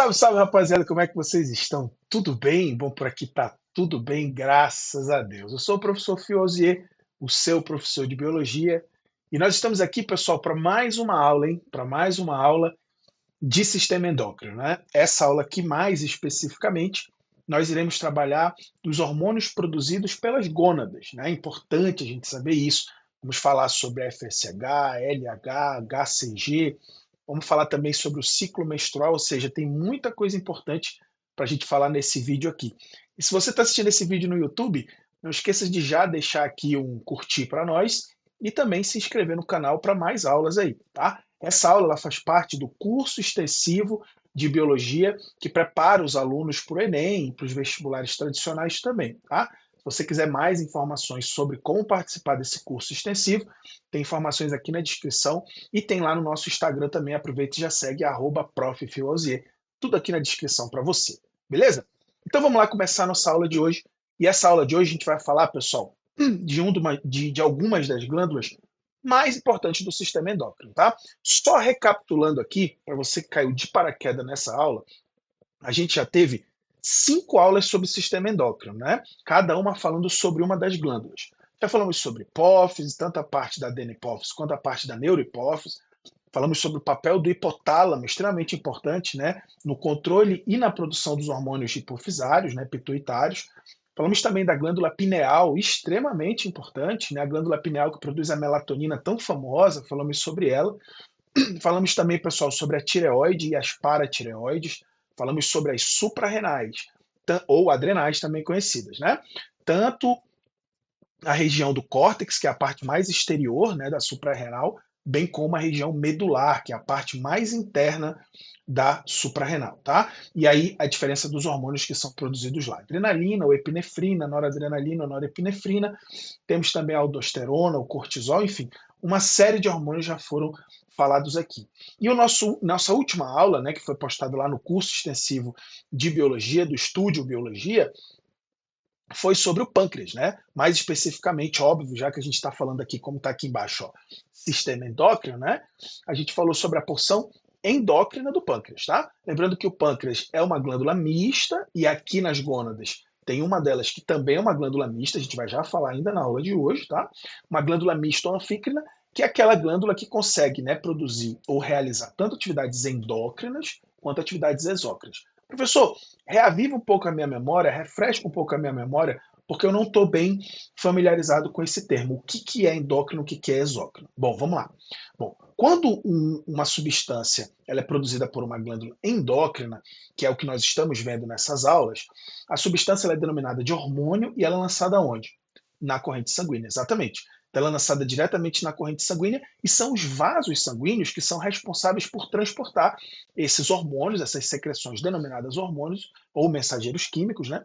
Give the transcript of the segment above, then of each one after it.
Salve, salve, rapaziada, como é que vocês estão? Tudo bem? Bom, por aqui tá tudo bem, graças a Deus. Eu sou o professor Fiosier, o seu professor de biologia, e nós estamos aqui, pessoal, para mais uma aula, hein? Para mais uma aula de sistema endócrino, né? Essa aula aqui, mais especificamente, nós iremos trabalhar os hormônios produzidos pelas gônadas, né? É importante a gente saber isso. Vamos falar sobre FSH, LH, HCG, vamos falar também sobre o ciclo menstrual, ou seja, tem muita coisa importante para a gente falar nesse vídeo aqui. E se você está assistindo esse vídeo no YouTube, não esqueça de já deixar aqui um curtir para nós e também se inscrever no canal para mais aulas aí, tá? Essa aula ela faz parte do curso extensivo de biologia que prepara os alunos para o Enem e para os vestibulares tradicionais também, tá? Se você quiser mais informações sobre como participar desse curso extensivo, tem informações aqui na descrição e tem lá no nosso Instagram também. Aproveita e já segue @proffifiosier. Tudo aqui na descrição para você, beleza? Então vamos lá começar a nossa aula de hoje. E essa aula de hoje a gente vai falar, pessoal, de algumas das glândulas mais importantes do sistema endócrino, tá? Só recapitulando aqui, para você que caiu de paraquedas nessa aula, a gente já teve 5 aulas sobre o sistema endócrino, né? Cada uma falando sobre uma das glândulas. Já falamos sobre hipófise, tanto a parte da adenopófise quanto a parte da neurohipófise. Falamos sobre o papel do hipotálamo, extremamente importante, né, no controle e na produção dos hormônios hipofisários, né, pituitários. Falamos também da glândula pineal, extremamente importante, né, a glândula pineal que produz a melatonina tão famosa, falamos sobre ela. Falamos também, pessoal, sobre a tireoide e as paratireoides. Falamos sobre as suprarrenais, ou adrenais também conhecidas, né? Tanto a região do córtex, que é a parte mais exterior, né, da suprarrenal, bem como a região medular, que é a parte mais interna da suprarrenal, tá? E aí a diferença dos hormônios que são produzidos lá. Adrenalina, ou epinefrina, noradrenalina, norepinefrina. Temos também a aldosterona, o cortisol, enfim, uma série de hormônios já foram falados aqui. E nossa última aula, né, que foi postada lá no curso extensivo de biologia, do Estúdio Biologia, foi sobre o pâncreas, né? Mais especificamente, óbvio, já que a gente está falando aqui, como está aqui embaixo, ó, sistema endócrino, né? A gente falou sobre a porção endócrina do pâncreas, tá? Lembrando que o pâncreas é uma glândula mista e aqui nas gônadas tem uma delas que também é uma glândula mista, a gente vai já falar ainda na aula de hoje, tá? Uma glândula mista ou anfícrina, que é aquela glândula que consegue, né, produzir ou realizar tanto atividades endócrinas quanto atividades exócrinas. Professor, reaviva um pouco a minha memória, refresca um pouco a minha memória, porque eu não estou bem familiarizado com esse termo. O que é endócrino, o que é exócrino? Bom, vamos lá. Bom, quando uma substância ela é produzida por uma glândula endócrina, que é o que nós estamos vendo nessas aulas, a substância ela é denominada de hormônio e ela é lançada onde? Na corrente sanguínea, exatamente. Então, ela é lançada diretamente na corrente sanguínea e são os vasos sanguíneos que são responsáveis por transportar esses hormônios, essas secreções denominadas hormônios ou mensageiros químicos, né,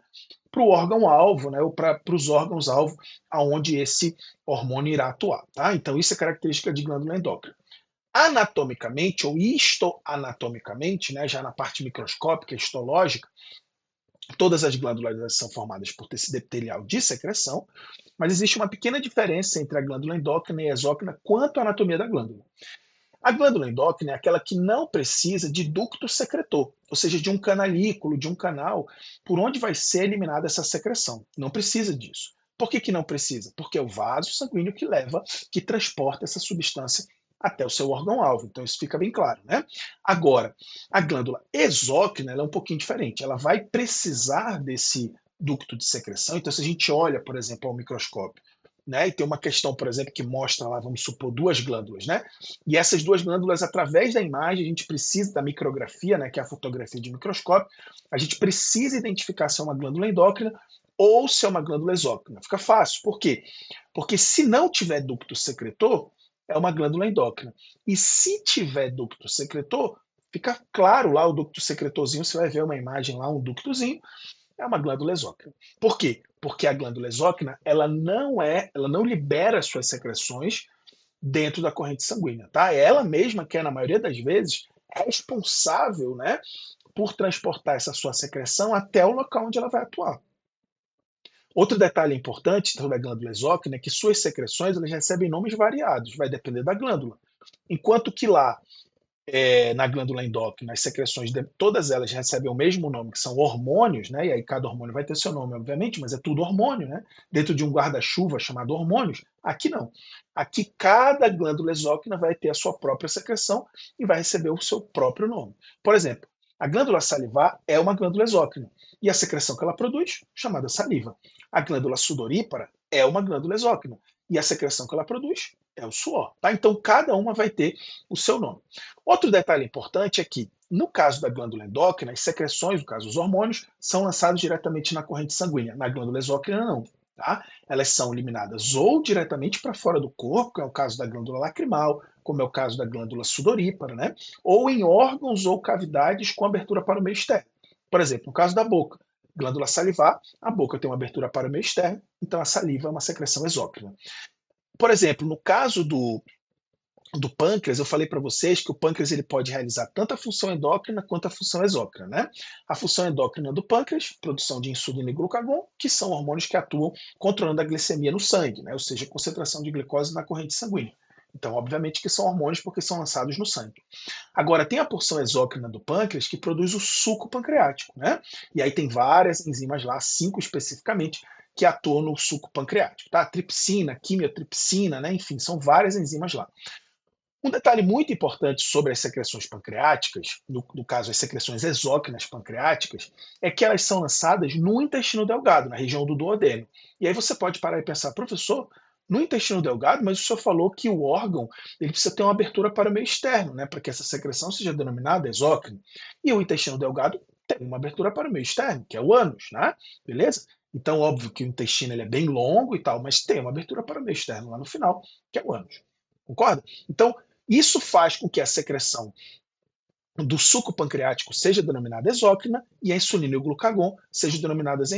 para o órgão-alvo, né, ou para os órgãos-alvo aonde esse hormônio irá atuar. Tá? Então, isso é característica de glândula endócrina. Anatomicamente, ou histoanatomicamente, né, já na parte microscópica, histológica, todas as glândulas são formadas por tecido epitelial de secreção, mas existe uma pequena diferença entre a glândula endócrina e exócrina quanto à anatomia da glândula. A glândula endócrina é aquela que não precisa de ducto secretor, ou seja, de um canalículo, de um canal, por onde vai ser eliminada essa secreção. Não precisa disso. Por que não precisa? Porque é o vaso sanguíneo que leva, que transporta essa substância até o seu órgão-alvo. Então isso fica bem claro, né? Agora, a glândula exócrina ela é um pouquinho diferente. Ela vai precisar desse ducto de secreção. Então, se a gente olha, por exemplo, ao microscópio, né, e tem uma questão, por exemplo, que mostra lá, vamos supor, duas glândulas, né? E essas duas glândulas, através da imagem, a gente precisa da micrografia, né, que é a fotografia de microscópio, a gente precisa identificar se é uma glândula endócrina ou se é uma glândula exócrina. Fica fácil. Por quê? Porque se não tiver ducto secretor, é uma glândula endócrina. E se tiver ducto secretor, fica claro lá o ducto secretorzinho, você vai ver uma imagem lá, um ductozinho, é uma glândula exócrina. Por quê? Porque a glândula exócrina, ela não libera suas secreções dentro da corrente sanguínea, tá? É ela mesma que é, na maioria das vezes, responsável, né, por transportar essa sua secreção até o local onde ela vai atuar. Outro detalhe importante sobre a glândula exócrina é que suas secreções elas recebem nomes variados, vai depender da glândula. Enquanto que lá na glândula endócrina, as secreções, todas elas recebem o mesmo nome, que são hormônios, né? E aí cada hormônio vai ter seu nome, obviamente, mas é tudo hormônio, né? Dentro de um guarda-chuva chamado hormônios. Aqui não. Aqui cada glândula exócrina vai ter a sua própria secreção e vai receber o seu próprio nome. Por exemplo, a glândula salivar é uma glândula exócrina e a secreção que ela produz, chamada saliva. A glândula sudorípara é uma glândula exócrina e a secreção que ela produz é o suor, tá? Então cada uma vai ter o seu nome. Outro detalhe importante é que, no caso da glândula endócrina, as secreções, no caso os hormônios, são lançados diretamente na corrente sanguínea. Na glândula exócrina, não. Tá? Elas são eliminadas ou diretamente para fora do corpo, que é o caso da glândula lacrimal, como é o caso da glândula sudorípara, né? Ou em órgãos ou cavidades com abertura para o meio externo. Por exemplo, no caso da boca, glândula salivar, a boca tem uma abertura para o meio externo, então a saliva é uma secreção exócrina. Por exemplo, no caso do pâncreas, eu falei para vocês que o pâncreas ele pode realizar tanto a função endócrina quanto a função exócrina, né? A função endócrina do pâncreas, produção de insulina e glucagon, que são hormônios que atuam controlando a glicemia no sangue, né? Ou seja, a concentração de glicose na corrente sanguínea. Então, obviamente que são hormônios porque são lançados no sangue. Agora, tem a porção exócrina do pâncreas que produz o suco pancreático, né? E aí tem várias enzimas lá, 5 especificamente, que atuam no suco pancreático, tá? Tripsina, quimiotripsina, né? Enfim, são várias enzimas lá. Um detalhe muito importante sobre as secreções pancreáticas, no caso as secreções exócrinas pancreáticas, é que elas são lançadas no intestino delgado, na região do duodeno. E aí você pode parar e pensar, professor, no intestino delgado, mas o senhor falou que o órgão ele precisa ter uma abertura para o meio externo, né, para que essa secreção seja denominada exócrina. E o intestino delgado tem uma abertura para o meio externo, que é o ânus, né? Beleza? Então, óbvio que o intestino ele é bem longo e tal, mas tem uma abertura para o meio externo lá no final, que é o ânus. Concorda? Então, isso faz com que a secreção do suco pancreático seja denominada exócrina e a insulina e o glucagon sejam denominadas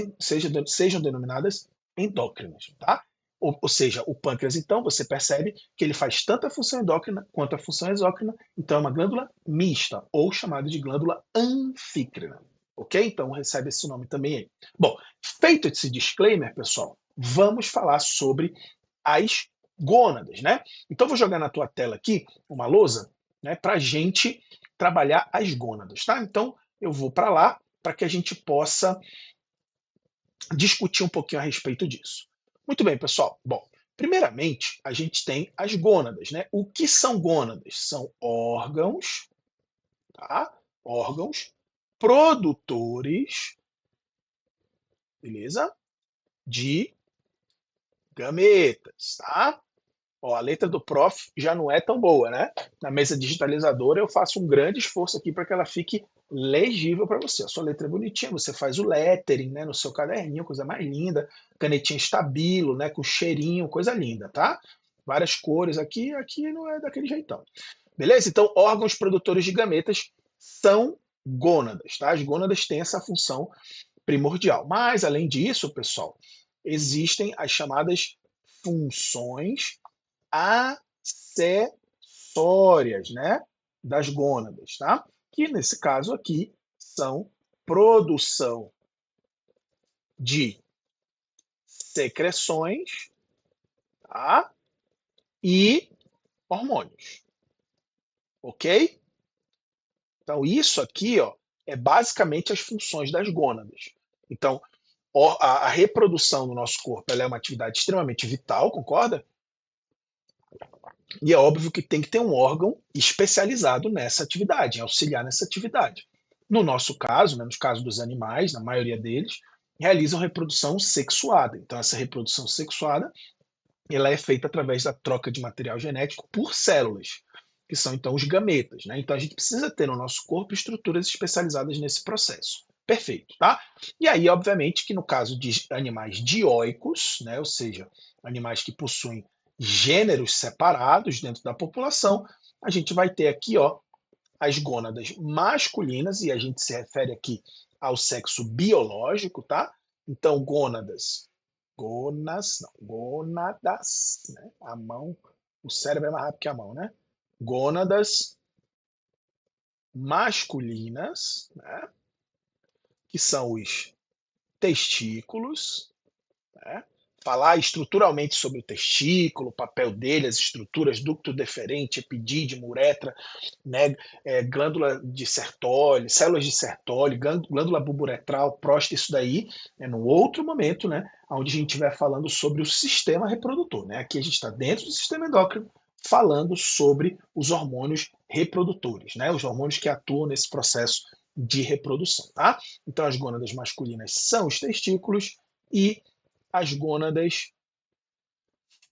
endócrinas, tá? Ou seja, o pâncreas, então, você percebe que ele faz tanto a função endócrina quanto a função exócrina, então é uma glândula mista, ou chamada de glândula anfícrina, ok? Então recebe esse nome também aí. Bom, feito esse disclaimer, pessoal, vamos falar sobre as gônadas, né? Então vou jogar na tua tela aqui uma lousa, né, para a gente trabalhar as gônadas, tá? Então eu vou para lá para que a gente possa discutir um pouquinho a respeito disso. Muito bem, pessoal. Bom, primeiramente a gente tem as gônadas, né? O que são gônadas? São órgãos, tá? Órgãos produtores, beleza? De gametas, tá? Ó, a letra do prof já não é tão boa, né? Na mesa digitalizadora eu faço um grande esforço aqui para que ela fique legível para você. A sua letra é bonitinha, você faz o lettering, né, no seu caderninho, coisa mais linda, canetinha estabilo, né, com cheirinho, coisa linda, tá? Várias cores aqui, aqui não é daquele jeitão. Beleza? Então, órgãos produtores de gametas são gônadas, tá? As gônadas têm essa função primordial. Mas, além disso, pessoal, existem as chamadas funções acessórias, né, das gônadas, tá? Que nesse caso aqui são produção de secreções, tá? E hormônios, ok? Então isso aqui, ó, é basicamente as funções das gônadas. Então a reprodução no nosso corpo ela é uma atividade extremamente vital, concorda? E é óbvio que tem que ter um órgão especializado nessa atividade, em auxiliar nessa atividade. No nosso caso, né, no caso dos animais, na maioria deles, realizam reprodução sexuada. Então, essa reprodução sexuada ela é feita através da troca de material genético por células, que são então os gametas. Né? Então, a gente precisa ter no nosso corpo estruturas especializadas nesse processo. Perfeito, tá? E aí, obviamente, que no caso de animais dioicos, né, ou seja, animais que possuem gêneros separados dentro da população, a gente vai ter aqui, ó, as gônadas masculinas, e a gente se refere aqui ao sexo biológico, tá? Então, gônadas, né? A mão, o cérebro é mais rápido que a mão, né? Gônadas masculinas, né? Que são os testículos, né? falar estruturalmente sobre o testículo, o papel dele, as estruturas, ducto deferente, epidídimo, uretra, né, glândula de Sertoli, células de Sertoli, glândula bulboretral, próstata, isso daí é no outro momento, né, onde a gente estiver falando sobre o sistema reprodutor. Né? Aqui a gente está dentro do sistema endócrino, falando sobre os hormônios reprodutores, né, os hormônios que atuam nesse processo de reprodução. Tá? Então, as gônadas masculinas são os testículos e as gônadas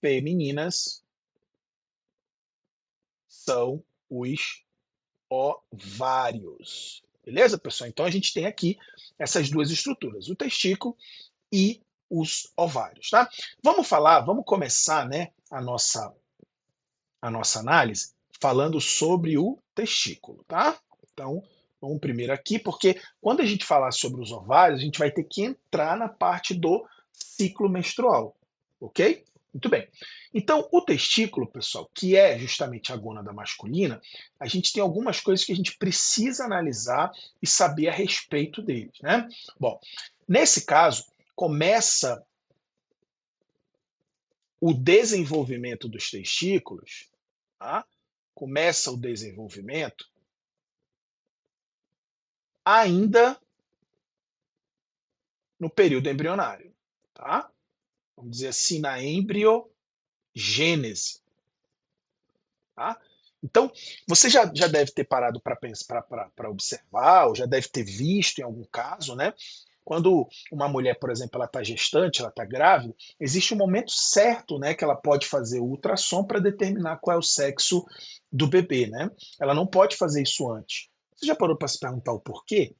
femininas são os ovários. Beleza, pessoal? Então a gente tem aqui essas duas estruturas, o testículo e os ovários, tá? Vamos começar, né, a nossa análise falando sobre o testículo, tá? Então, vamos primeiro aqui, porque quando a gente falar sobre os ovários, a gente vai ter que entrar na parte do ciclo menstrual, ok? Muito bem. Então, o testículo, pessoal, que é justamente a gônada masculina, a gente tem algumas coisas que a gente precisa analisar e saber a respeito deles, né? Bom, nesse caso, começa o desenvolvimento dos testículos, tá? Começa o desenvolvimento ainda no período embrionário, tá? Vamos dizer assim, na embriogênese, tá? Então, você já deve ter parado para observar, ou já deve ter visto em algum caso, né? Quando uma mulher, por exemplo, ela está gestante, ela está grávida, existe um momento certo, né, que ela pode fazer o ultrassom para determinar qual é o sexo do bebê, né? Ela não pode fazer isso antes. Você já parou para se perguntar o porquê?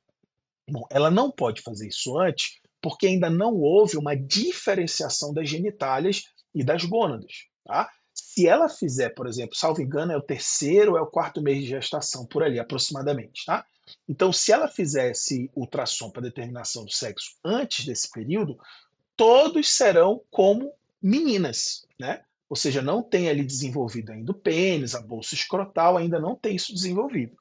Bom, ela não pode fazer isso antes porque ainda não houve uma diferenciação das genitálias e das gônadas. Tá? Se ela fizer, por exemplo, salvo engano, é o terceiro ou é o quarto mês de gestação, por ali aproximadamente. Tá? Então, se ela fizesse ultrassom para determinação do sexo antes desse período, todos serão como meninas, né? Ou seja, não tem ali desenvolvido ainda o pênis, a bolsa escrotal, ainda não tem isso desenvolvido.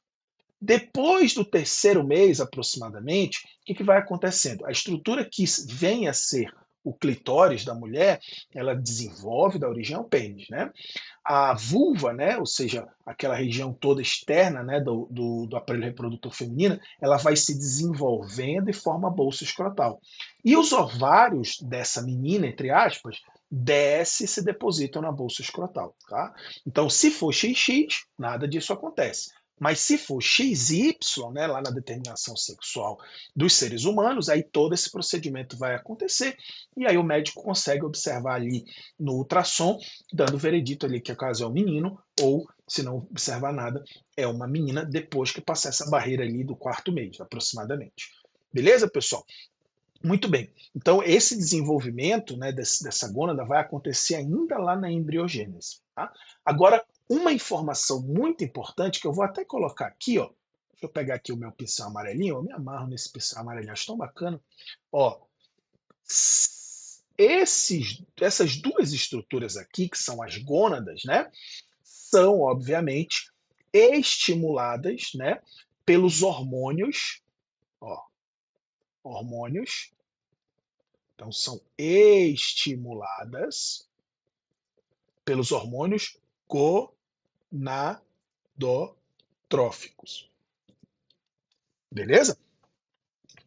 Depois do terceiro mês, aproximadamente, o que vai acontecendo? A estrutura que vem a ser o clitóris da mulher, ela desenvolve da origem ao pênis, né? A vulva, né, ou seja, aquela região toda externa, né, do aparelho reprodutor feminino, ela vai se desenvolvendo e forma a bolsa escrotal. E os ovários dessa menina, entre aspas, desce e se depositam na bolsa escrotal, tá? Então, se for XX, nada disso acontece. Mas se for XY, né, lá na determinação sexual dos seres humanos, aí todo esse procedimento vai acontecer e aí o médico consegue observar ali no ultrassom, dando o veredito ali que o caso é um menino ou, se não observar nada, é uma menina depois que passar essa barreira ali do quarto mês, aproximadamente. Beleza, pessoal? Muito bem. Então, esse desenvolvimento, né, dessa gônada vai acontecer ainda lá na embriogênese. Tá? Agora, uma informação muito importante que eu vou até colocar aqui, ó. Deixa eu pegar aqui o meu pincel amarelinho, eu me amarro nesse pincel amarelinho, acho tão bacana. Ó, essas duas estruturas aqui, que são as gônadas, né, são, obviamente, estimuladas, né, pelos hormônios, ó, hormônios. Então, são estimuladas pelos hormônios gonadotróficos. Beleza?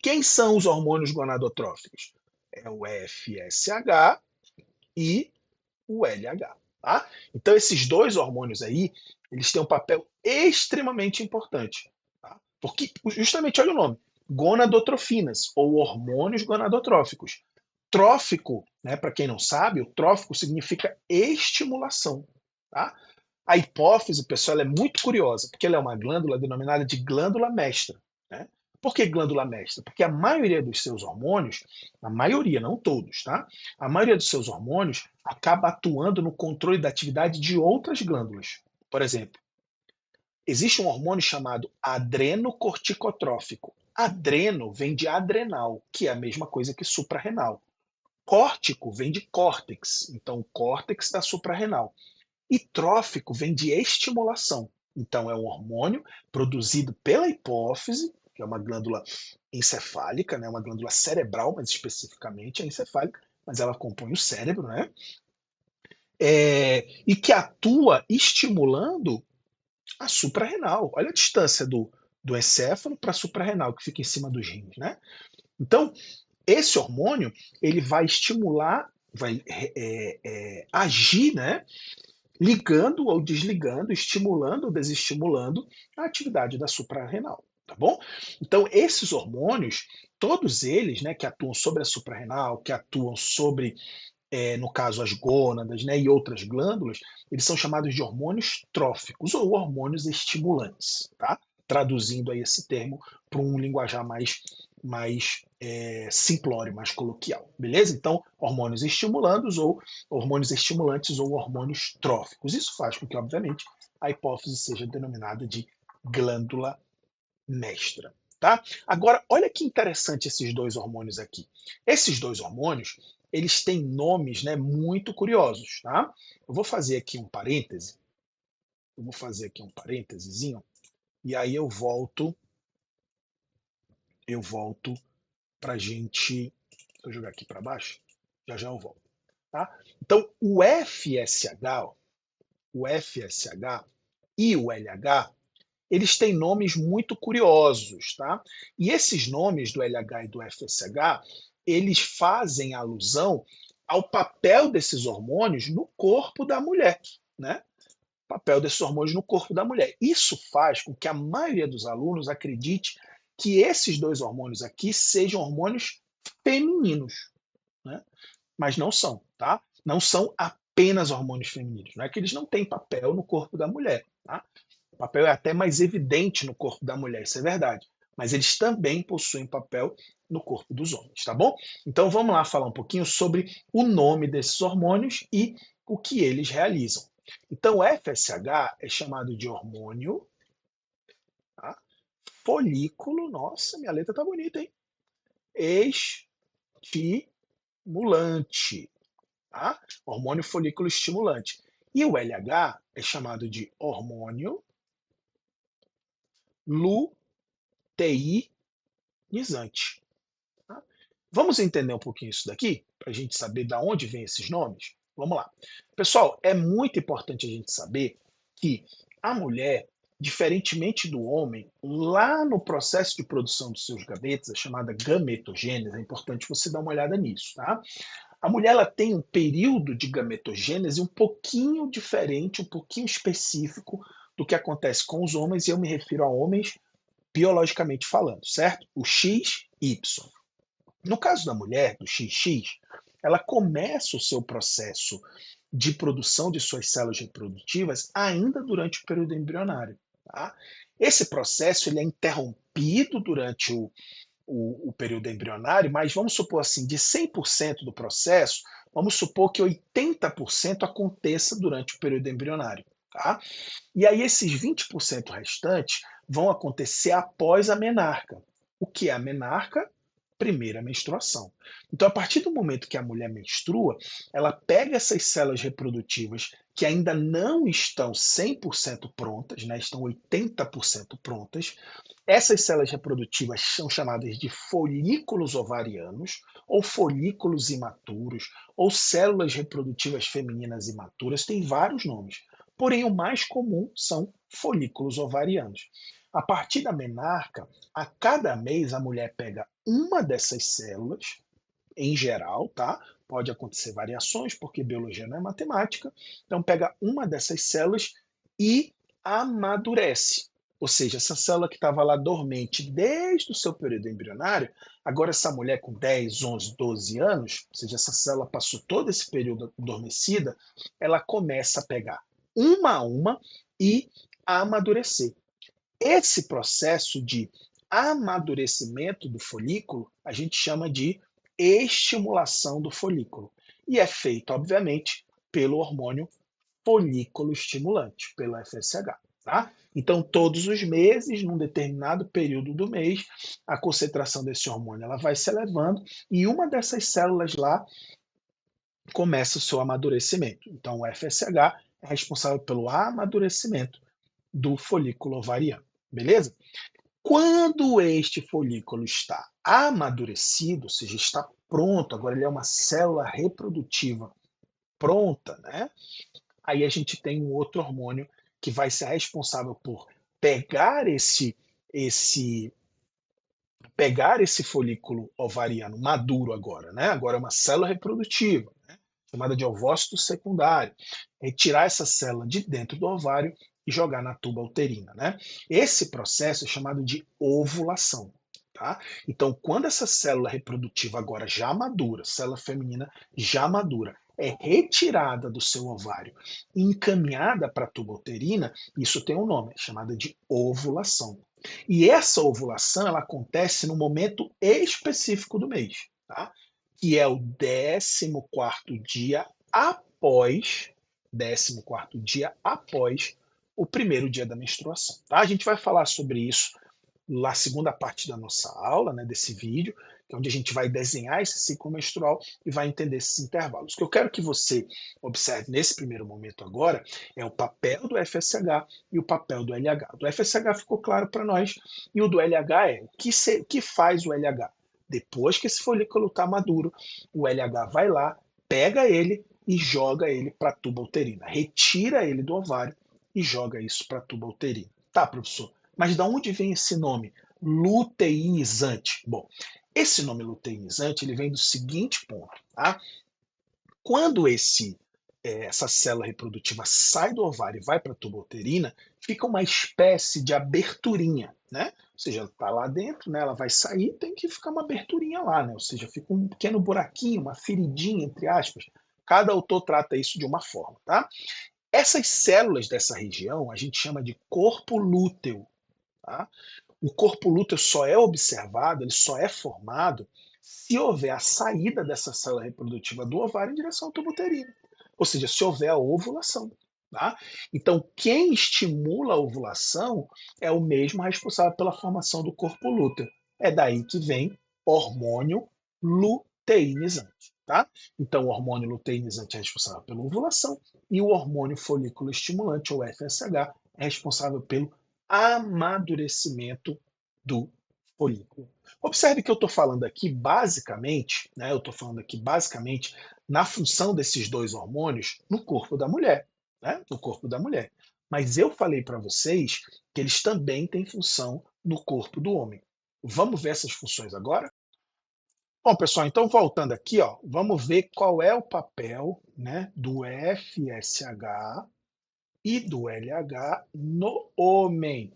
Quem são os hormônios gonadotróficos? É o FSH e o LH. Tá? Então, esses dois hormônios aí, eles têm um papel extremamente importante. Tá? Porque, justamente, olha o nome, gonadotrofinas, ou hormônios gonadotróficos. Trófico, né, para quem não sabe, o trófico significa estimulação. Tá? A hipófise, pessoal, ela é muito curiosa, porque ela é uma glândula denominada de glândula mestra. Né? Por que glândula mestra? Porque a maioria dos seus hormônios, a maioria, não todos, tá? A maioria dos seus hormônios acaba atuando no controle da atividade de outras glândulas. Por exemplo, existe um hormônio chamado adrenocorticotrófico. Adreno vem de adrenal, que é a mesma coisa que suprarrenal. Córtico vem de córtex, então o córtex da suprarrenal. E trófico vem de estimulação. Então é um hormônio produzido pela hipófise, que é uma glândula encefálica, né, uma glândula cerebral, mas especificamente é encefálica, mas ela compõe o cérebro, né? E que atua estimulando a suprarrenal. Olha a distância do encéfalo para a suprarrenal, que fica em cima dos rins, né? Então, esse hormônio, ele vai estimular, vai agir, né? Ligando ou desligando, estimulando ou desestimulando a atividade da suprarrenal, tá bom? Então, esses hormônios, todos eles, né, que atuam sobre a suprarrenal, que atuam sobre, no caso, as gônadas, né, e outras glândulas, eles são chamados de hormônios tróficos ou hormônios estimulantes, tá? Traduzindo aí esse termo para um linguajar mais simplório, mais coloquial, beleza? Então, hormônios estimulantes ou hormônios tróficos. Isso faz com que, obviamente, a hipófise seja denominada de glândula mestra, tá? Agora, olha que interessante esses dois hormônios aqui. Esses dois hormônios, eles têm nomes, né, muito curiosos, tá? Eu vou fazer aqui um parêntese, e aí eu volto para a gente. Deixa eu jogar aqui para baixo, já já eu volto. Tá? Então, o FSH e o LH, eles têm nomes muito curiosos, tá? E esses nomes do LH e do FSH, eles fazem alusão ao papel desses hormônios no corpo da mulher, né? Papel desses hormônios no corpo da mulher. Isso faz com que a maioria dos alunos acredite que esses dois hormônios aqui sejam hormônios femininos, né? Mas não são, tá? Não são apenas hormônios femininos. Não é que eles não têm papel no corpo da mulher, tá? O papel é até mais evidente no corpo da mulher, isso é verdade. Mas eles também possuem papel no corpo dos homens, tá bom? Então vamos lá falar um pouquinho sobre o nome desses hormônios e o que eles realizam. Então, o FSH é chamado de hormônio, tá? Folículo, nossa, minha letra tá bonita, hein? Estimulante, tá? Hormônio folículo estimulante. E o LH é chamado de hormônio luteinizante. Tá? Vamos entender um pouquinho isso daqui, para a gente saber de onde vem esses nomes? Vamos lá. Pessoal, é muito importante a gente saber que a mulher, diferentemente do homem, lá no processo de produção dos seus gametas, a chamada gametogênese, é importante você dar uma olhada nisso, tá? A mulher ela tem um período de gametogênese um pouquinho diferente, um pouquinho específico do que acontece com os homens, e eu me refiro a homens biologicamente falando, certo? O XY. No caso da mulher, do XX, ela começa o seu processo de produção de suas células reprodutivas ainda durante o período embrionário. Tá? Esse processo ele é interrompido durante o período embrionário, mas vamos supor assim, de 100% do processo, vamos supor que 80% aconteça durante o período embrionário. Tá? E aí esses 20% restantes vão acontecer após a menarca. O que é a menarca? Primeira menstruação. Então, a partir do momento que a mulher menstrua, ela pega essas células reprodutivas que ainda não estão 100% prontas, né, estão 80% prontas. Essas células reprodutivas são chamadas de folículos ovarianos, ou folículos imaturos, ou células reprodutivas femininas imaturas, tem vários nomes. Porém, o mais comum são folículos ovarianos. A partir da menarca, a cada mês a mulher pega uma dessas células, em geral, tá? Pode acontecer variações, porque biologia não é matemática. Então, pega uma dessas células e amadurece. Ou seja, essa célula que estava lá dormente desde o seu período embrionário, agora essa mulher com 10, 11, 12 anos, ou seja, essa célula passou todo esse período adormecida, ela começa a pegar uma a uma e a amadurecer. Esse processo de amadurecimento do folículo a gente chama de estimulação do folículo. E é feito, obviamente, pelo hormônio folículo estimulante, pelo FSH. Tá? Então, todos os meses, num determinado período do mês, a concentração desse hormônio ela vai se elevando e uma dessas células lá começa o seu amadurecimento. Então, o FSH é responsável pelo amadurecimento do folículo ovariano. Beleza? Quando este folículo está amadurecido, ou seja, está pronto, agora ele é uma célula reprodutiva pronta, né? Aí a gente tem um outro hormônio que vai ser responsável por pegar esse pegar esse folículo ovariano maduro agora, né? Agora é uma célula reprodutiva, né? Chamada de ovócito secundário, retirar essa célula de dentro do ovário e jogar na tuba uterina, né? Esse processo é chamado de ovulação, tá? Então, quando essa célula reprodutiva agora já madura, célula feminina já madura, é retirada do seu ovário e encaminhada para a tuba uterina, isso tem um nome, é chamada de ovulação. E essa ovulação ela acontece no momento específico do mês, tá? Que é o 14º dia após 14º dia após o primeiro dia da menstruação, tá? A gente vai falar sobre isso na segunda parte da nossa aula, né, desse vídeo, que é onde a gente vai desenhar esse ciclo menstrual e vai entender esses intervalos. O que eu quero que você observe nesse primeiro momento agora é o papel do FSH e o papel do LH. Do FSH ficou claro para nós, e o do LH é o que faz o LH? Depois que esse folículo está maduro, o LH vai lá, pega ele e joga ele para a tuba uterina. Retira ele do ovário e joga isso para a tuba uterina. Tá, professor? Mas de onde vem esse nome? Luteinizante. Bom, esse nome luteinizante ele vem do seguinte ponto, tá? Quando essa célula reprodutiva sai do ovário e vai para a tuba uterina, fica uma espécie de aberturinha, né? Ou seja, ela está lá dentro, né? Ela vai sair, tem que ficar uma aberturinha lá, né? Ou seja, fica um pequeno buraquinho, uma feridinha, entre aspas. Cada autor trata isso de uma forma, tá? Essas células dessa região a gente chama de corpo lúteo. Tá? O corpo lúteo só é observado, ele só é formado se houver a saída dessa célula reprodutiva do ovário em direção ao tubo uterino. Ou seja, se houver a ovulação. Tá? Então, quem estimula a ovulação é o mesmo responsável pela formação do corpo lúteo. É daí que vem hormônio luteinizante. Tá? Então, o hormônio luteinizante é responsável pela ovulação e o hormônio folículo estimulante, ou FSH, é responsável pelo amadurecimento do folículo. Observe que eu estou falando aqui basicamente, né? Eu estou falando aqui basicamente na função desses dois hormônios no corpo da mulher, né? No corpo da mulher. Mas eu falei para vocês que eles também têm função no corpo do homem. Vamos ver essas funções agora? Bom, pessoal, então voltando aqui, ó, vamos ver qual é o papel, né, do FSH e do LH no homem.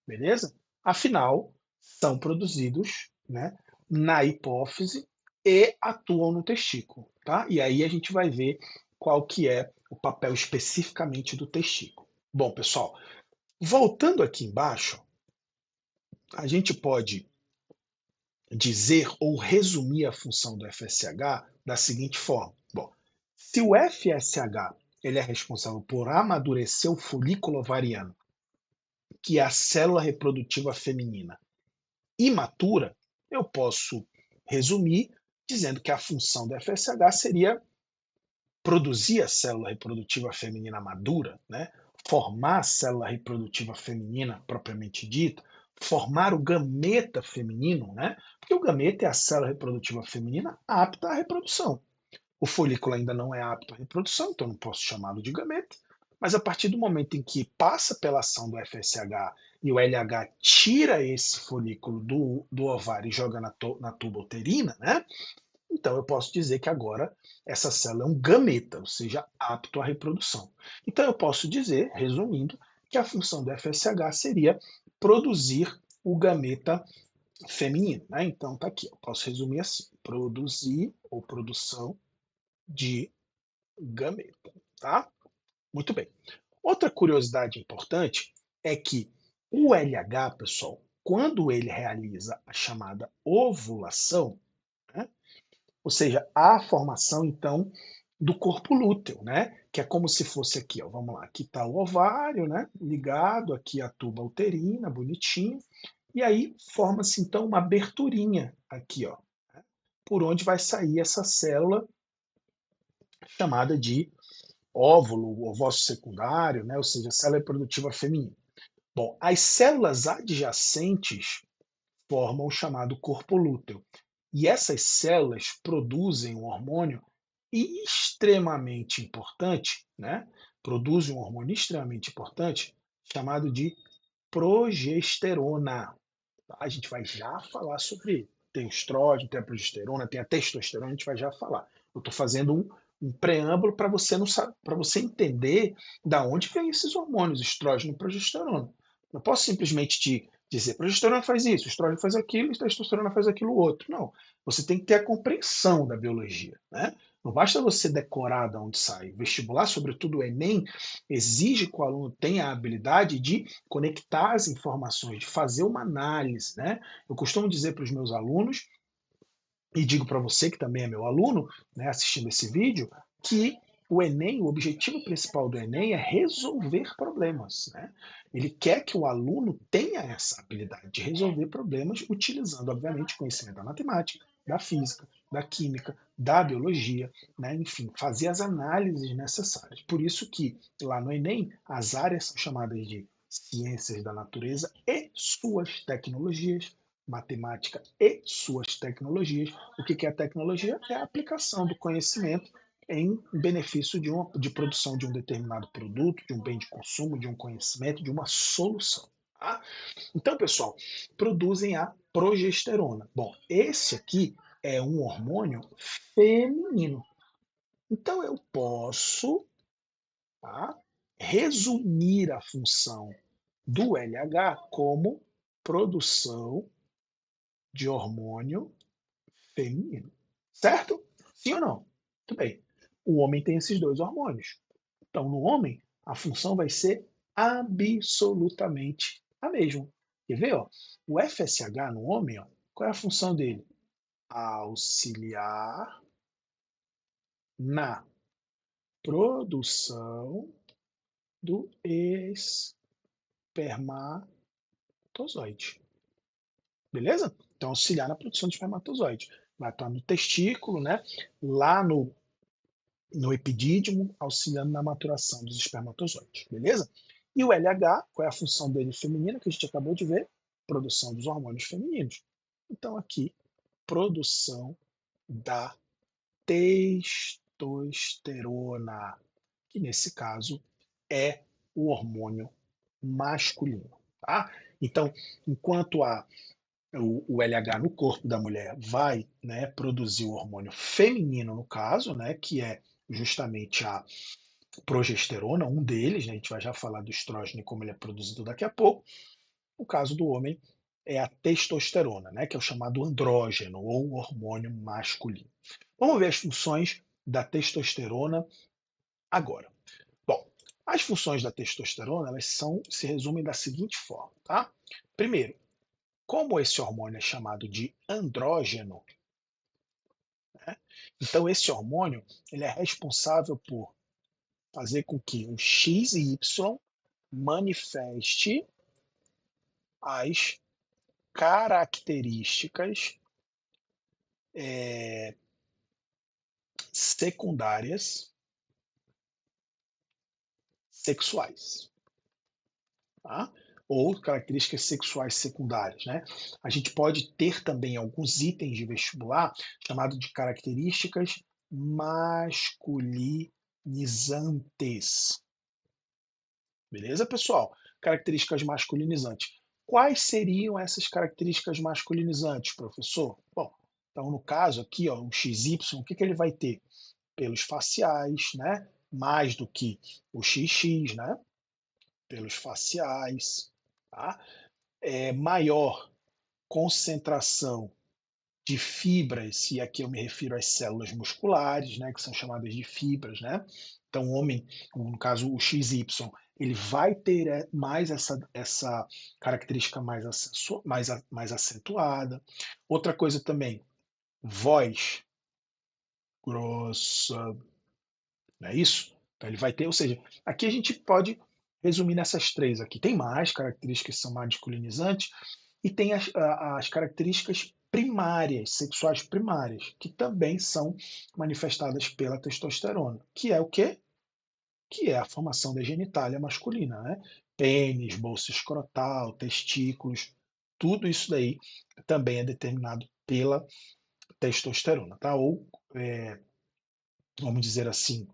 Beleza? Afinal, são produzidos, né, na hipófise e atuam no testículo, tá? E aí a gente vai ver qual que é o papel especificamente do testículo. Bom, pessoal, voltando aqui embaixo, a gente pode dizer ou resumir a função do FSH da seguinte forma. Bom, se o FSH ele é responsável por amadurecer o folículo ovariano, que é a célula reprodutiva feminina, imatura, eu posso resumir dizendo que a função do FSH seria produzir a célula reprodutiva feminina madura, né? Formar a célula reprodutiva feminina propriamente dita, formar o gameta feminino, né? Porque o gameta é a célula reprodutiva feminina apta à reprodução. O folículo ainda não é apto à reprodução, então não posso chamá-lo de gameta, mas a partir do momento em que passa pela ação do FSH e o LH tira esse folículo do ovário e joga na tuba uterina, né? Então eu posso dizer que agora essa célula é um gameta, ou seja, apto à reprodução. Então eu posso dizer, resumindo, que a função do FSH seria produzir o gameta feminino, né? Então tá aqui, eu posso resumir assim: produzir ou produção de gameta, tá? Muito bem. Outra curiosidade importante é que o LH, pessoal, quando ele realiza a chamada ovulação, né, ou seja, a formação, então, do corpo lúteo, né? Que é como se fosse aqui, ó, vamos lá, aqui está o ovário, né? Ligado aqui à tuba uterina, bonitinho, e aí forma-se então uma aberturinha aqui, ó, né, por onde vai sair essa célula chamada de óvulo, ovócito secundário, né? Ou seja, célula reprodutiva feminina. Bom, as células adjacentes formam o chamado corpo lúteo. E essas células produzem um hormônio extremamente importante, né? Produzem um hormônio extremamente importante chamado de progesterona. Tá? A gente vai já falar sobre ele. Tem o estrógeno, tem a progesterona, tem a testosterona, a gente vai já falar. Eu estou fazendo um preâmbulo para você não para você entender da onde vem esses hormônios, estrógeno e progesterona. Não posso simplesmente te dizer, progesterona faz isso, estrógeno faz aquilo, e testosterona faz aquilo outro. Não. Você tem que ter a compreensão da biologia, né? Não basta você decorar de onde sai. O vestibular, sobretudo o Enem, exige que o aluno tenha a habilidade de conectar as informações, de fazer uma análise, né? Eu costumo dizer para os meus alunos, e digo para você que também é meu aluno, né, assistindo esse vídeo, que o Enem, o objetivo principal do Enem é resolver problemas, né? Ele quer que o aluno tenha essa habilidade de resolver problemas utilizando, obviamente, conhecimento da matemática, da física, da química, da biologia, né? Enfim, fazer as análises necessárias. Por isso que lá no Enem as áreas são chamadas de ciências da natureza e suas tecnologias, matemática e suas tecnologias. O que é a tecnologia? É a aplicação do conhecimento em benefício de produção de um determinado produto, de um bem de consumo, de um conhecimento, de uma solução. Tá? Então, pessoal, produzem a progesterona. Bom, esse aqui é um hormônio feminino. Então, eu posso, tá, resumir a função do LH como produção de hormônio feminino. Certo? Sim ou não? Muito bem. O homem tem esses dois hormônios. Então, no homem, a função vai ser absolutamente a mesma. Quer ver? Ó? O FSH no homem, ó, qual é a função dele? Auxiliar na produção do espermatozoide. Beleza? Então, auxiliar na produção de espermatozoide. Vai estar no testículo, né? Lá no epidídimo, auxiliando na maturação dos espermatozoides, beleza? E o LH, qual é a função dele feminina, que a gente acabou de ver? Produção dos hormônios femininos. Então, aqui, produção da testosterona, que nesse caso é o hormônio masculino, tá? Então, enquanto o LH no corpo da mulher vai, né, produzir o hormônio feminino, no caso, né, que é justamente a progesterona, um deles, né, a gente vai já falar do estrógeno e como ele é produzido daqui a pouco. No caso do homem, é a testosterona, né, que é o chamado andrógeno ou hormônio masculino. Vamos ver as funções da testosterona agora. Bom, as funções da testosterona elas se resumem da seguinte forma, tá? Primeiro, como esse hormônio é chamado de andrógeno, né, então esse hormônio ele é responsável por fazer com que o X e Y manifeste as características secundárias sexuais, tá? Ou características sexuais secundárias, né? A gente pode ter também alguns itens de vestibular chamado de características masculinizantes. Beleza, pessoal? Características masculinizantes. Quais seriam essas características masculinizantes, professor? Bom, então no caso aqui, ó, o XY, o que ele vai ter? Pelos faciais, né? Mais do que o XX, né? Pelos faciais, tá? Maior concentração de fibras, e aqui eu me refiro às células musculares, né, que são chamadas de fibras, né? Então, o homem, no caso o XY, ele vai ter mais essa característica mais acentuada. Outra coisa também, voz grossa, não é isso? Então ele vai ter, ou seja, aqui a gente pode resumir nessas três aqui. Tem mais características que são masculinizantes e tem as características primárias, sexuais primárias, que também são manifestadas pela testosterona, que é o quê? Que é a formação da genitália masculina, né? Pênis, bolsa escrotal, testículos, tudo isso daí também é determinado pela testosterona, tá? Ou, vamos dizer assim,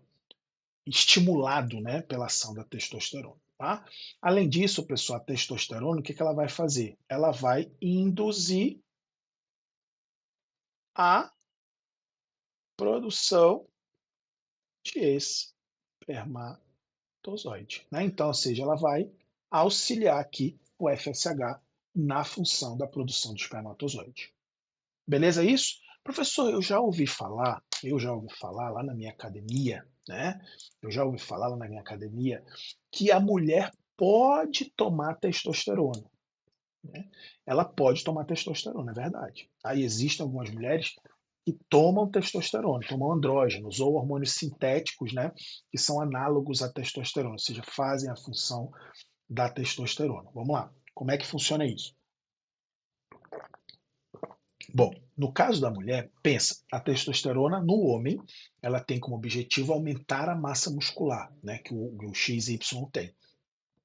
estimulado, né, pela ação da testosterona, tá? Além disso, pessoal, a testosterona, o que que ela vai fazer? Ela vai induzir a produção de espermatozoide, né? Então, ou seja, ela vai auxiliar aqui o FSH na função da produção de espermatozoide. Beleza isso? Professor, eu já ouvi falar lá na minha academia, né? Eu já ouvi falar lá na minha academia que a mulher pode tomar testosterona, né? Ela pode tomar testosterona, é verdade. Aí existem algumas mulheres que tomam testosterona, tomam andrógenos ou hormônios sintéticos, né? Que são análogos à testosterona, ou seja, fazem a função da testosterona. Vamos lá. Como é que funciona isso? Bom, no caso da mulher, pensa, a testosterona no homem, ela tem como objetivo aumentar a massa muscular, né, que o XY tem.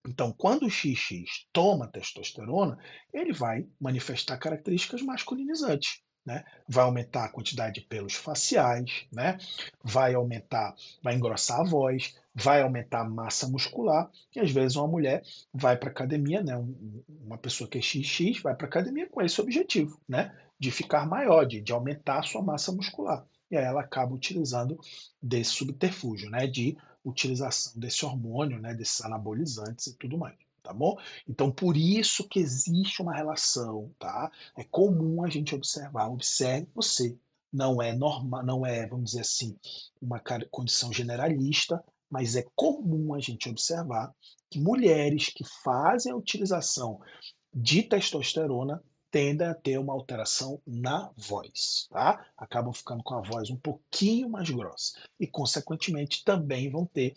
Então, quando o XX toma testosterona, ele vai manifestar características masculinizantes, né? Vai aumentar a quantidade de pelos faciais, né? Vai aumentar, vai engrossar a voz, vai aumentar a massa muscular, e às vezes uma mulher vai para academia, né? Uma pessoa que é XX vai para academia com esse objetivo, né? De ficar maior, de aumentar a sua massa muscular. E aí ela acaba utilizando desse subterfúgio, né? De utilização desse hormônio, né, desses anabolizantes e tudo mais, tá bom? Então, por isso que existe uma relação, tá? É comum a gente observar, observe você, não é normal, não é, vamos dizer assim, uma condição generalista, mas é comum a gente observar que mulheres que fazem a utilização de testosterona tendem a ter uma alteração na voz, tá? Acabam ficando com a voz um pouquinho mais grossa e, consequentemente, também vão ter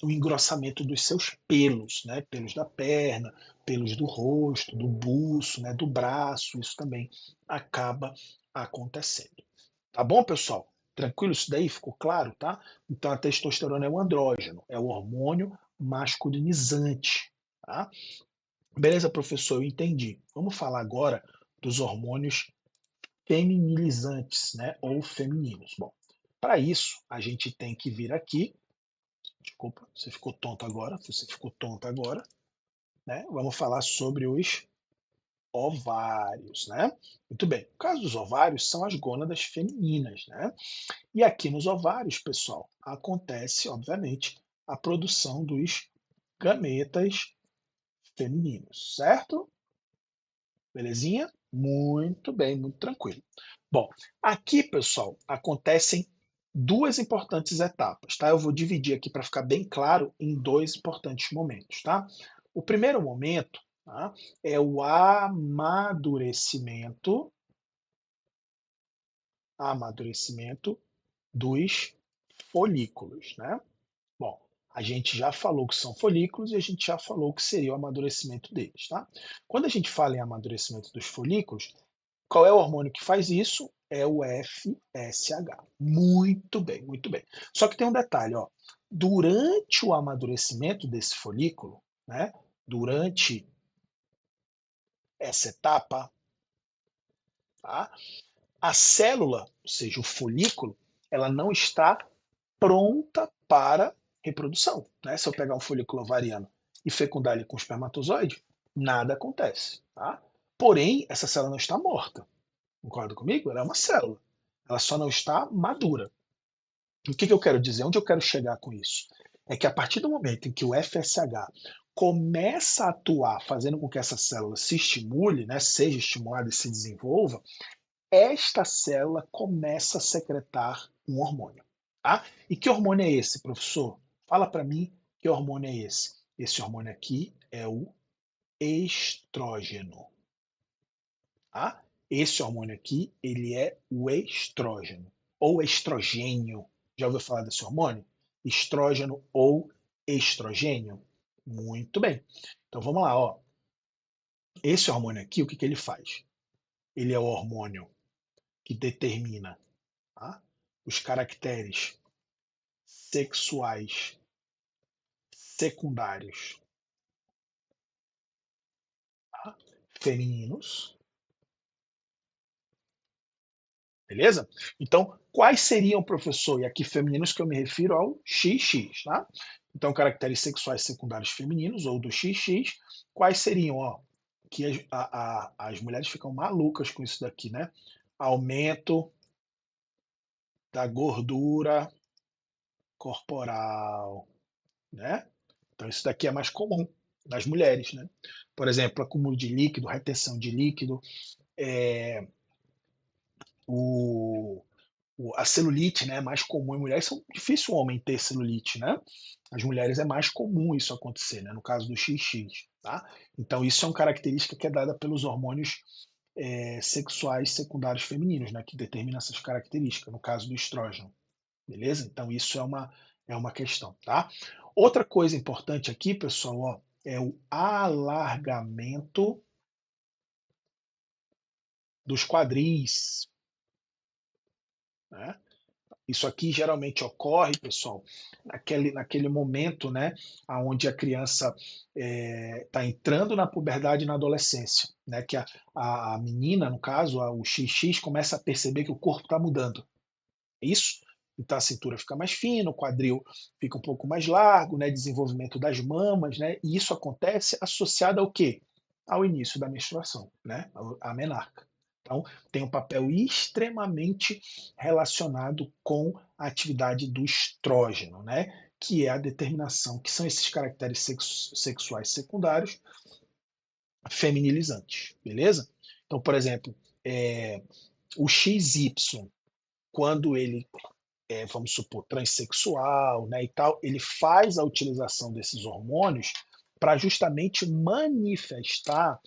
o engrossamento dos seus pelos, né? Pelos da perna, pelos do rosto, do buço, né? Do braço, isso também acaba acontecendo. Tá bom, pessoal? Tranquilo isso daí? Ficou claro, tá? Então a testosterona é o andrógeno, é o hormônio masculinizante, tá? Beleza, professor, eu entendi. Vamos falar agora dos hormônios feminilizantes, né? Ou femininos. Bom, para isso, a gente tem que vir aqui. Desculpa, você ficou tonto agora. Você ficou tonto agora, né? Vamos falar sobre os ovários, né? Muito bem. O caso dos ovários são as gônadas femininas, né? E aqui nos ovários, pessoal, acontece, obviamente, a produção dos gametas femininos, certo? Belezinha? Muito bem, muito tranquilo. Bom, aqui, pessoal, acontecem duas importantes etapas, tá? Eu vou dividir aqui para ficar bem claro em dois importantes momentos, tá? O primeiro momento, tá, é o amadurecimento dos folículos, né? Bom, a gente já falou que são folículos e a gente já falou que seria o amadurecimento deles, tá? Quando a gente fala em amadurecimento dos folículos, qual é o hormônio que faz isso? É o FSH. Muito bem, muito bem. Só que tem um detalhe, ó. Durante o amadurecimento desse folículo, né? Durante essa etapa, tá? A célula, ou seja, o folículo, ela não está pronta para reprodução, né? Se eu pegar um folículo ovariano e fecundar ele com espermatozoide, nada acontece, tá? Porém, essa célula não está morta. Concorda comigo? Ela é uma célula. Ela só não está madura. O que eu quero dizer? Onde eu quero chegar com isso? É que a partir do momento em que o FSH começa a atuar, fazendo com que essa célula se estimule, né, seja estimulada e se desenvolva, esta célula começa a secretar um hormônio. Tá? E que hormônio é esse, professor? Fala para mim que hormônio é esse. Esse hormônio aqui é o estrógeno. Tá? Esse hormônio aqui, ele é o estrógeno, ou estrogênio. Já ouviu falar desse hormônio? Estrógeno ou estrogênio? Muito bem. Então vamos lá, ó. Esse hormônio aqui, o que que ele faz? Ele é o hormônio que determina, tá, os caracteres sexuais secundários, tá, femininos, beleza? Então, quais seriam, professor, e aqui femininos que eu me refiro ao XX, tá? Então, caracteres sexuais secundários femininos, ou do XX, quais seriam, ó, que as mulheres ficam malucas com isso daqui, né? Aumento da gordura corporal, né? Então, isso daqui é mais comum nas mulheres, né? Por exemplo, acúmulo de líquido, retenção de líquido, o, a celulite, né, é mais comum em mulheres. É difícil o homem ter celulite, né? As mulheres é mais comum isso acontecer, né? No caso do XX, tá? Então, isso é uma característica que é dada pelos hormônios sexuais secundários femininos, né? Que determina essas características, no caso do estrógeno, beleza? Então, isso é uma questão, tá? Outra coisa importante aqui, pessoal, ó, é o alargamento dos quadris, né? Isso aqui geralmente ocorre, pessoal, naquele momento, né, onde a criança está entrando na puberdade e na adolescência, né, que a menina, no caso, o XX, começa a perceber que o corpo está mudando. É isso? Então a cintura fica mais fina, o quadril fica um pouco mais largo, né, desenvolvimento das mamas, né, e isso acontece associado ao quê? Ao início da menstruação, né, a menarca. Então, tem um papel extremamente relacionado com a atividade do estrógeno, né, que é a determinação, que são esses caracteres sexuais secundários feminilizantes, beleza? Então, por exemplo, o XY, quando ele vamos supor, transexual, né, e tal, ele faz a utilização desses hormônios para justamente manifestar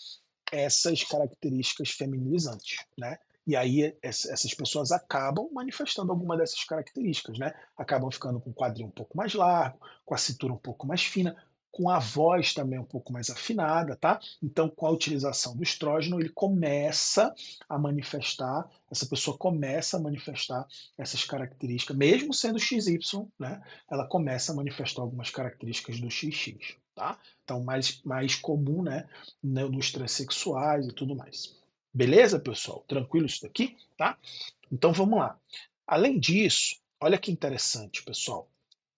essas características feminilizantes, né? E aí essas pessoas acabam manifestando alguma dessas características, né? Acabam ficando com o quadril um pouco mais largo, com a cintura um pouco mais fina, com a voz também um pouco mais afinada, tá? Então, com a utilização do estrógeno, ele começa a manifestar, essa pessoa começa a manifestar essas características, mesmo sendo XY, né? Ela começa a manifestar algumas características do XX, tá? Então, mais comum, né? Nos transexuais e tudo mais. Beleza, pessoal? Tranquilo isso daqui? Tá? Então vamos lá. Além disso, olha que interessante, pessoal.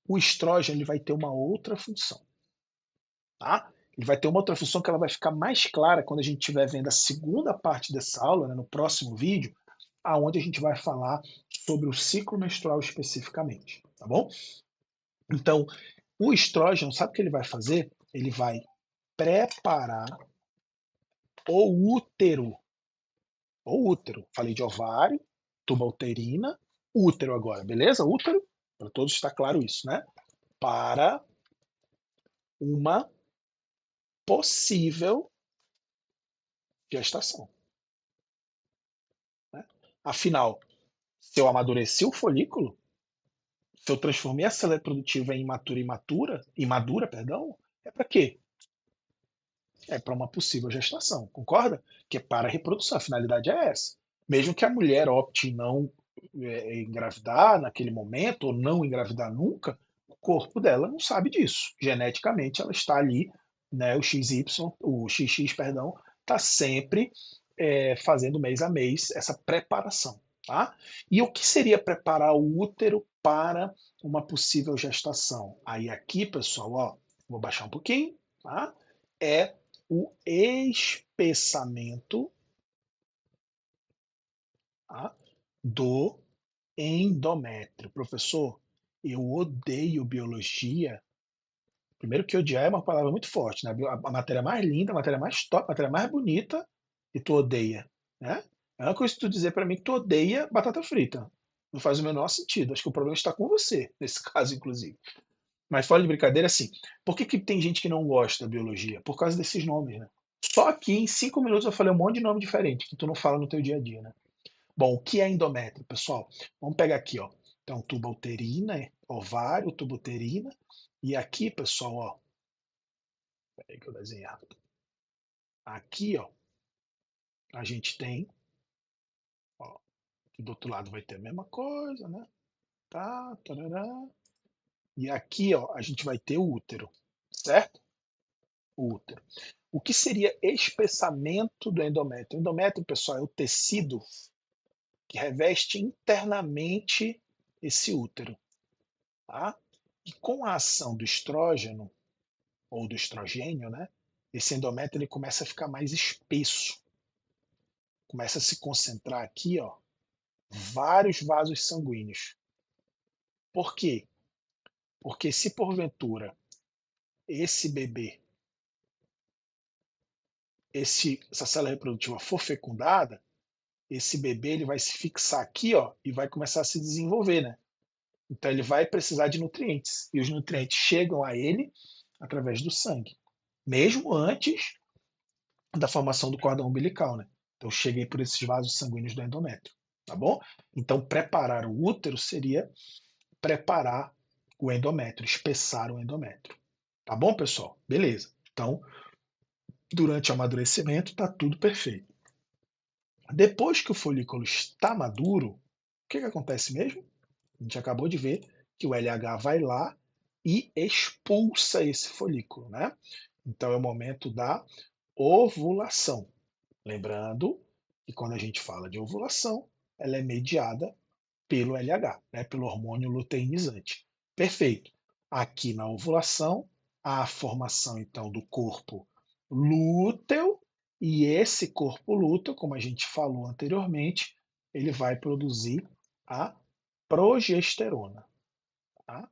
O estrógeno ele vai ter uma outra função, tá? Ele vai ter uma outra função que ela vai ficar mais clara quando a gente estiver vendo a segunda parte dessa aula, né, no próximo vídeo, aonde a gente vai falar sobre o ciclo menstrual especificamente, tá bom? Então, o estrógeno, sabe o que ele vai fazer? Ele vai preparar o útero. O útero. Falei de ovário, tuba uterina, útero agora, beleza? Útero, para todos está claro isso, né? Para uma possível gestação. Né? Afinal, se eu amadureci o folículo, se eu transformei a célula produtiva em imadura, perdão, é para quê? É para uma possível gestação, concorda? Que é para a reprodução, a finalidade é essa. Mesmo que a mulher opte em não engravidar naquele momento, ou não engravidar nunca, o corpo dela não sabe disso. Geneticamente, ela está ali, né, o XY, o XX, perdão, está sempre fazendo mês a mês essa preparação. Tá? E o que seria preparar o útero para uma possível gestação? Aí aqui, pessoal, ó, vou baixar um pouquinho, tá? É o espessamento, tá, do endométrio. Professor, eu odeio biologia. Primeiro que odiar é uma palavra muito forte, né? A matéria mais linda, a matéria mais top, a matéria mais bonita, e tu odeia, né? É uma coisa que tu dizer para mim que tu odeia batata frita. Não faz o menor sentido. Acho que o problema está com você, nesse caso, inclusive. Mas fora de brincadeira, assim, por que tem gente que não gosta da biologia? Por causa desses nomes, né? Só aqui, em 5 minutos, eu falei um monte de nome diferente que tu não fala no teu dia a dia, né? Bom, o que é endométrio, pessoal? Vamos pegar aqui, ó. Então, tuba uterina, ovário, tuba uterina. E aqui, pessoal, ó. Peraí que eu desenhei rápido. Aqui, ó, a gente tem, ó, aqui do outro lado vai ter a mesma coisa, né? Tá, tarará. E aqui, ó, a gente vai ter o útero, certo? O útero. O que seria espessamento do endométrio? O endométrio, pessoal, é o tecido que reveste internamente esse útero, tá? E com a ação do estrógeno, ou do estrogênio, né, esse endométrio ele começa a ficar mais espesso, começa a se concentrar aqui, ó, vários vasos sanguíneos. Por quê? Porque se porventura esse bebê, essa célula reprodutiva for fecundada, esse bebê ele vai se fixar aqui, ó, e vai começar a se desenvolver, né? Então ele vai precisar de nutrientes, e os nutrientes chegam a ele através do sangue, mesmo antes da formação do cordão umbilical, né? Então eu cheguei por esses vasos sanguíneos do endométrio, tá bom? Então preparar o útero seria preparar o endométrio, espessar o endométrio. Tá bom, pessoal? Beleza. Então, durante o amadurecimento, tá tudo perfeito. Depois que o folículo está maduro, o que acontece mesmo? A gente acabou de ver que o LH vai lá e expulsa esse folículo, né? Então é o momento da ovulação. Lembrando que quando a gente fala de ovulação, ela é mediada pelo LH, né? Pelo hormônio luteinizante. Perfeito. Aqui na ovulação, há a formação então do corpo lúteo, e esse corpo lúteo, como a gente falou anteriormente, ele vai produzir a progesterona, tá?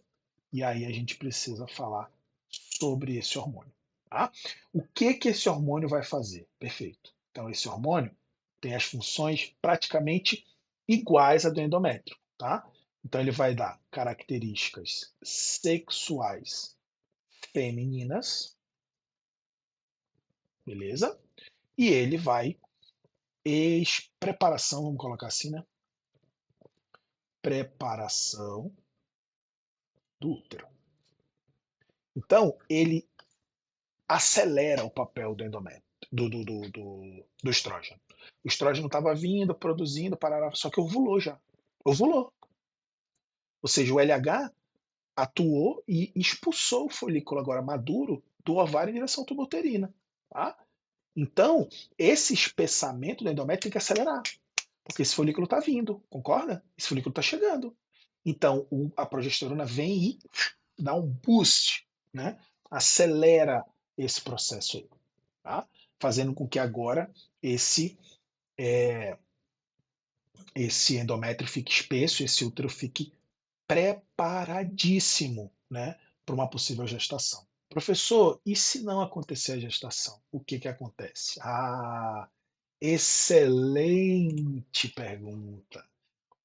E aí a gente precisa falar sobre esse hormônio, tá? O que que esse hormônio vai fazer? Perfeito. Então esse hormônio tem as funções praticamente iguais à do endométrio, tá? Então ele vai dar características sexuais femininas, beleza? E ele vai preparação, vamos colocar assim, né? Preparação do útero. Então ele acelera o papel do endométrio, do estrógeno. O estrógeno estava vindo, produzindo, parará, só que ovulou já. Ovulou. Ou seja, o LH atuou e expulsou o folículo agora maduro do ovário em direção à tuba uterina. Tá? Então, esse espessamento do endométrio tem que acelerar, porque esse folículo está vindo, concorda? Esse folículo está chegando. Então, a progesterona vem e dá um boost, né? Acelera esse processo aí, tá? Fazendo com que agora esse, esse endométrio fique espesso, esse útero fique preparadíssimo, né, para uma possível gestação. Professor, e se não acontecer a gestação, o que que acontece? Ah, excelente pergunta.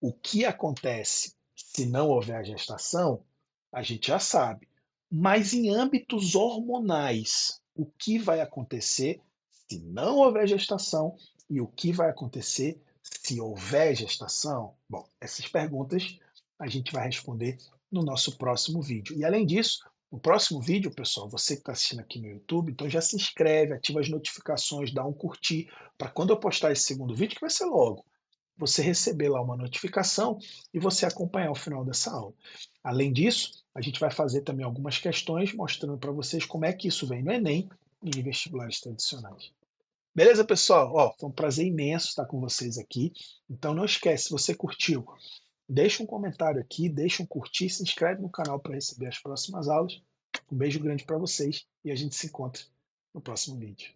O que acontece se não houver a gestação, a gente já sabe. Mas em âmbitos hormonais, o que vai acontecer se não houver gestação e o que vai acontecer se houver gestação? Bom, essas perguntas a gente vai responder no nosso próximo vídeo. E além disso, no próximo vídeo, pessoal, você que está assistindo aqui no YouTube, então já se inscreve, ativa as notificações, dá um curtir, para quando eu postar esse segundo vídeo, que vai ser logo, você receber lá uma notificação e você acompanhar o final dessa aula. Além disso, a gente vai fazer também algumas questões mostrando para vocês como é que isso vem no Enem e em vestibulares tradicionais. Beleza, pessoal? Ó, foi um prazer imenso estar com vocês aqui. Então não esquece, se você curtiu, deixa um comentário aqui, deixa um curtir, se inscreve no canal para receber as próximas aulas. Um beijo grande para vocês e a gente se encontra no próximo vídeo.